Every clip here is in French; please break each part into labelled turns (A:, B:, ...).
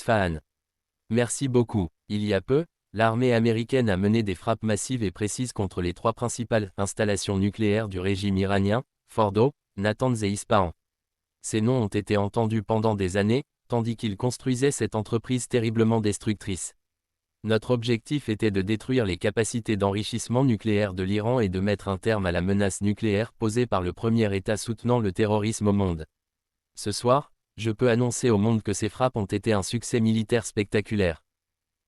A: Isfahan. Merci beaucoup. Il y a peu, l'armée américaine a mené des frappes massives et précises contre les 3 principales installations nucléaires du régime iranien, Fordo, Natanz et Ispahan. Ces noms ont été entendus pendant des années, tandis qu'ils construisaient cette entreprise terriblement destructrice. Notre objectif était de détruire les capacités d'enrichissement nucléaire de l'Iran et de mettre un terme à la menace nucléaire posée par le premier État soutenant le terrorisme au monde. Ce soir, je peux annoncer au monde que ces frappes ont été un succès militaire spectaculaire.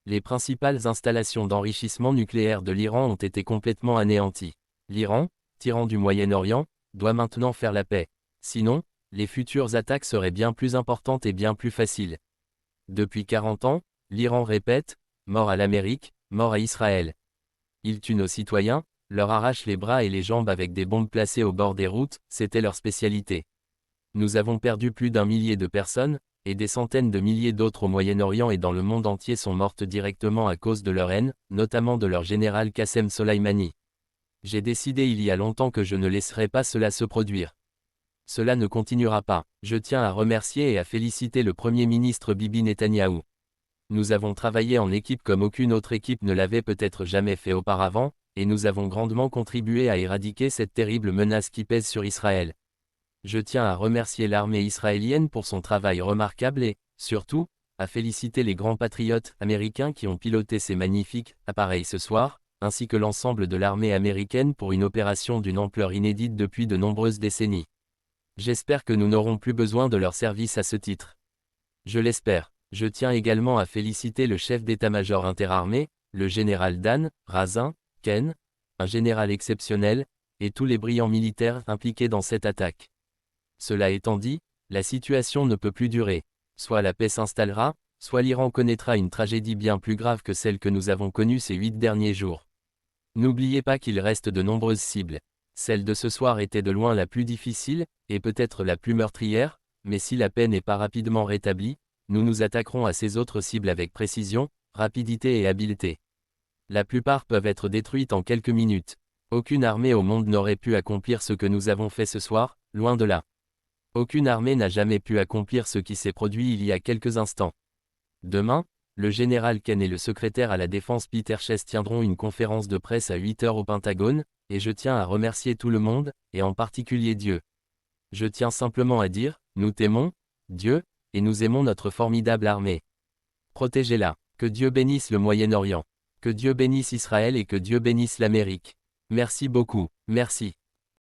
A: Les principales installations d'enrichissement nucléaire de l'Iran ont été complètement anéanties. L'Iran, tyran du Moyen-Orient, doit maintenant faire la paix. Sinon, les futures attaques seraient bien plus importantes et bien plus faciles. Depuis 40 ans, l'Iran répète, mort à l'Amérique, mort à Israël. Ils tuent nos citoyens, leur arrachent les bras et les jambes avec des bombes placées au bord des routes, c'était leur spécialité. Nous avons perdu plus d'1 millier de personnes, et des centaines de milliers d'autres au Moyen-Orient et dans le monde entier sont mortes directement à cause de leur haine, notamment de leur général Qassem Soleimani. J'ai décidé il y a longtemps que je ne laisserai pas cela se produire. Cela ne continuera pas. Je tiens à remercier et à féliciter le Premier ministre Bibi Netanyahou. Nous avons travaillé en équipe comme aucune autre équipe ne l'avait peut-être jamais fait auparavant, et nous avons grandement contribué à éradiquer cette terrible menace qui pèse sur Israël. Je tiens à remercier l'armée israélienne pour son travail remarquable et, surtout, à féliciter les grands patriotes américains qui ont piloté ces magnifiques appareils ce soir, ainsi que l'ensemble de l'armée américaine pour une opération d'une ampleur inédite depuis de nombreuses décennies. J'espère que nous n'aurons plus besoin de leur service à ce titre. Je l'espère. Je tiens également à féliciter le chef d'état-major interarmé, le général Dan Razin Ken, un général exceptionnel, et tous les brillants militaires impliqués dans cette attaque. Cela étant dit, la situation ne peut plus durer. Soit la paix s'installera, soit l'Iran connaîtra une tragédie bien plus grave que celle que nous avons connue ces 8 derniers jours. N'oubliez pas qu'il reste de nombreuses cibles. Celle de ce soir était de loin la plus difficile, et peut-être la plus meurtrière, mais si la paix n'est pas rapidement rétablie, nous nous attaquerons à ces autres cibles avec précision, rapidité et habileté. La plupart peuvent être détruites en quelques minutes. Aucune armée au monde n'aurait pu accomplir ce que nous avons fait ce soir, loin de là. Aucune armée n'a jamais pu accomplir ce qui s'est produit il y a quelques instants. Demain, le général Ken et le secrétaire à la défense Peter Chess tiendront une conférence de presse à 8 heures au Pentagone, et je tiens à remercier tout le monde, et en particulier Dieu. Je tiens simplement à dire, nous t'aimons, Dieu, et nous aimons notre formidable armée. Protégez-la. Que Dieu bénisse le Moyen-Orient. Que Dieu bénisse Israël et que Dieu bénisse l'Amérique. Merci beaucoup. Merci.